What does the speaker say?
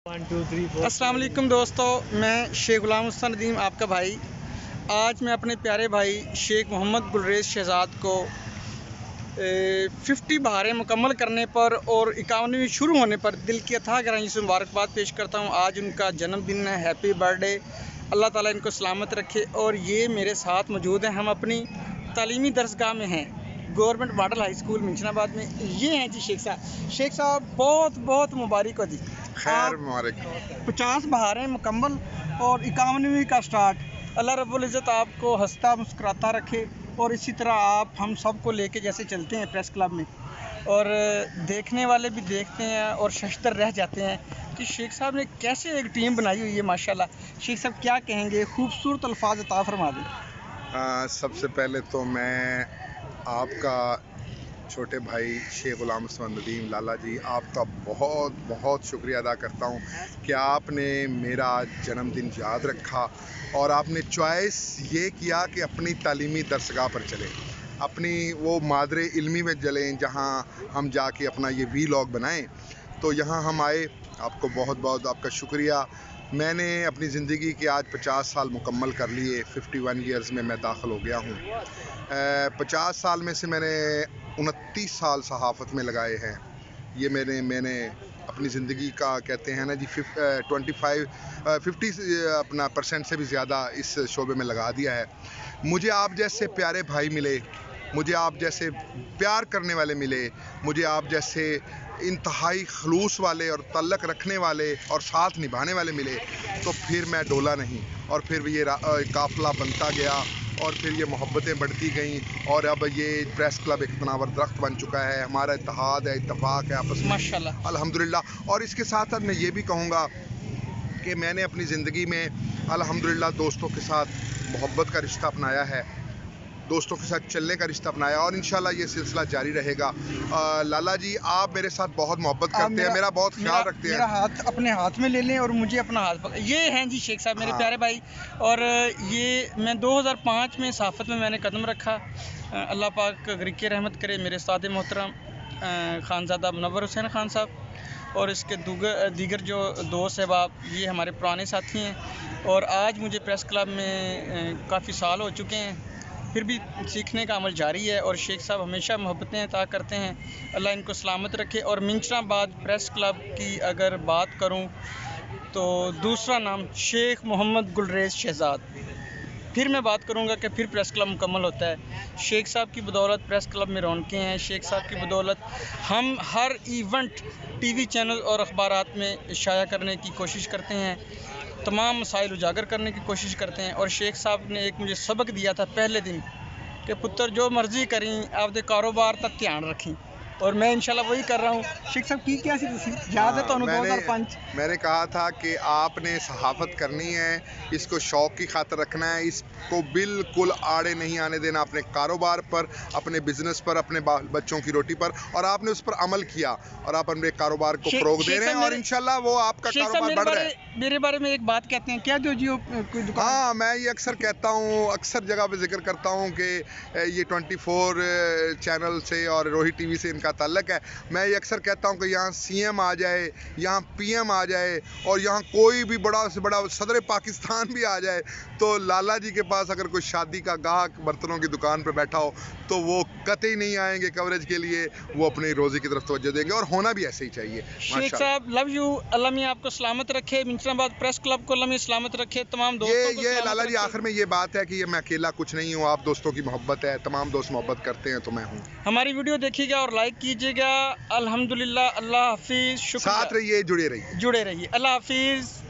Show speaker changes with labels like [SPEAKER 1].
[SPEAKER 1] अस्सलाम वालेकुम दोस्तों, मैं शेख गुलाम हुसैन नदीम आपका भाई। आज मैं अपने प्यारे भाई शेख मोहम्मद गुलरेज शहजाद को 50 बहारें मुकम्मल करने पर और 51वीं शुरू होने पर दिल की अथाह गहराइयों से मुबारकबाद पेश करता हूँ। आज उनका जन्मदिन है, हैप्पी बर्थडे। अल्लाह ताला इनको सलामत रखे। और ये मेरे साथ मौजूद हैं, हम अपनी तालीमी दरसगाह में हैं, government model high school Minchinabad में। ये हैं जी शेख साहब। शेख साहब बहुत बहुत मुबारक हो जी,
[SPEAKER 2] खैर मुबारक।
[SPEAKER 1] 50 बहारें मुकम्मल और 51वीं का स्टार्ट। अल्लाह रब्बुल इज़्ज़त आपको हंसता मुस्कुराता रखे और इसी तरह आप हम सब को लेके जैसे चलते हैं प्रेस क्लब में, और देखने वाले भी देखते हैं और शशतर रह जाते हैं कि शेख साहब ने कैसे एक टीम बनाई हुई है माशाल्लाह। शेख साहब क्या कहेंगे, खूबसूरत अल्फाज अता फरमा दें।
[SPEAKER 2] सबसे पहले तो मैं आपका छोटे भाई शेख गुलाम हुसैन नदीम लाला जी, आपका बहुत बहुत शुक्रिया अदा करता हूँ कि आपने मेरा जन्मदिन याद रखा और आपने चॉइस ये किया कि अपनी तालीमी दरसगाह पर चलें, अपनी वो मादरे इल्मी में चलें जहाँ हम जाके अपना ये वीलॉग बनाएं। तो यहाँ हम आए, आपको बहुत बहुत आपका शुक्रिया। मैंने अपनी ज़िंदगी के आज 50 साल मुकम्मल कर लिए, 51 ईयर्स में मैं दाखिल हो गया हूँ। 50 साल में से मैंने 29 साल सहाफ़त में लगाए हैं। ये मैंने अपनी ज़िंदगी का कहते हैं ना जी 50 अपना % से भी ज़्यादा इस शोबे में लगा दिया है। मुझे आप जैसे प्यारे भाई मिले, मुझे आप जैसे प्यार करने वाले मिले, मुझे आप जैसे इंतहाई खलूस वाले और तल्लक रखने वाले और साथ निभाने वाले मिले, तो फिर मैं डोला नहीं और फिर ये काफ़िला बनता गया और फिर ये मोहब्बतें बढ़ती गईं और अब ये प्रेस क्लब एक तनावर दरख्त बन चुका है। हमारा इत्तेहाद है, इत्तफाक है आपस में
[SPEAKER 1] माशाल्लाह
[SPEAKER 2] अल्हम्दुलिल्लाह। और इसके साथ साथ मैं ये भी कहूँगा कि मैंने अपनी ज़िंदगी में अल्हम्दुलिल्लाह दोस्तों के साथ मोहब्बत का रिश्ता अपनाया है, दोस्तों के साथ चलने का रिश्ता अपनाया और इंशाल्लाह ये सिलसिला जारी रहेगा। लाला जी, आप मेरे साथ बहुत मोहब्बत करते हैं, मेरा बहुत ख्याल रखते हैं।
[SPEAKER 1] मेरा हाथ अपने हाथ में ले लें और मुझे अपना हाथ पकड़। ये हैं जी शेख साहब मेरे प्यारे भाई। और ये मैं 2005 में सहाफ़त में मैंने कदम रखा। अल्लाह पाक गरीक़ रहमत करे मेरे उस्ताद मोहतरम खानज़ादा मुनव्वर हुसैन खान साहब और इसके दीगर जो दोस्त अहबाब, ये हमारे पुराने साथी हैं। और आज मुझे प्रेस क्लब में काफ़ी साल हो चुके हैं, फिर भी सीखने का अमल जारी है और शेख साहब हमेशा मोहब्बतें अता करते हैं। अल्लाह इनको सलामत रखे। और मिंचनाबाद प्रेस क्लब की अगर बात करूं तो दूसरा नाम शेख मोहम्मद गुलरेज शहजाद। फिर मैं बात करूंगा कि फिर प्रेस क्लब मुकम्मल होता है। शेख साहब की बदौलत प्रेस क्लब में रौनकें हैं, शेख साहब की बदौलत हम हर इवेंट टीवी चैनल और अखबारात में इशाया करने की कोशिश करते हैं, तमाम मसाइल उजागर करने की कोशिश करते हैं। और शेख साहब ने एक मुझे सबक दिया था पहले दिन कि पुत्र जो मर्जी करें, आपके कारोबार तक ध्यान रखें, और मैं इंशाल्लाह वही कर रहा हूँ। शेख साहब की क्या सी याद है तो 2005
[SPEAKER 2] मैंने कहा था कि आपने सहाफ़त करनी है, इसको शौक़ की खातिर रखना है, इसको बिल्कुल आड़े नहीं आने देना अपने कारोबार पर, अपने बिजनेस पर, अपने बच्चों की रोटी पर, और आपने उस पर अमल किया और आप अपने कारोबार को फ़रोग़ दे रहे हैं और इंशाल्लाह वो आपका कारोबार बढ़ रहा है।
[SPEAKER 1] मेरे बारे में एक बात कहते हैं क्या, जो जियो कोई दुकान?
[SPEAKER 2] हाँ, मैं ये अक्सर कहता हूँ, अक्सर जगह पे जिक्र करता हूँ कि ये 24 चैनल से और रोही टीवी से इनका ताल्लुक़ है। मैं ये अक्सर कहता हूँ कि यहाँ CM आ जाए, यहाँ PM आ जाए और यहाँ कोई भी बड़ा से बड़ा सदर पाकिस्तान भी आ जाए, तो लाला जी के पास अगर कोई शादी का गाहक बर्तनों की दुकान पर बैठा हो तो वो कतई नहीं आएंगे कवरेज के लिए, वो अपनी रोज़ी की तरफ तवज्जो देंगे और होना भी ऐसे ही चाहिए।
[SPEAKER 1] शेख साहब लव यू, अल्लाह मियां आपको सलामत रखे, मिंचनाबाद प्रेस क्लब को अल्लाह मियां सलामत रखे, तमाम दोस्तों को
[SPEAKER 2] ये लाला जी आखिर में ये बात है कि ये मैं अकेला कुछ नहीं हूँ, आप दोस्तों की मोहब्बत है, तमाम दोस्त मोहब्बत करते हैं तो मैं हूँ।
[SPEAKER 1] हमारी वीडियो देखिएगा और लाइक कीजिएगा। अल्हम्दुलिल्लाह, अल्लाह हाफिज़, शुक्रिया।
[SPEAKER 2] साथ रहिए, जुड़े रहिए।
[SPEAKER 1] अल्लाह हाफिज़।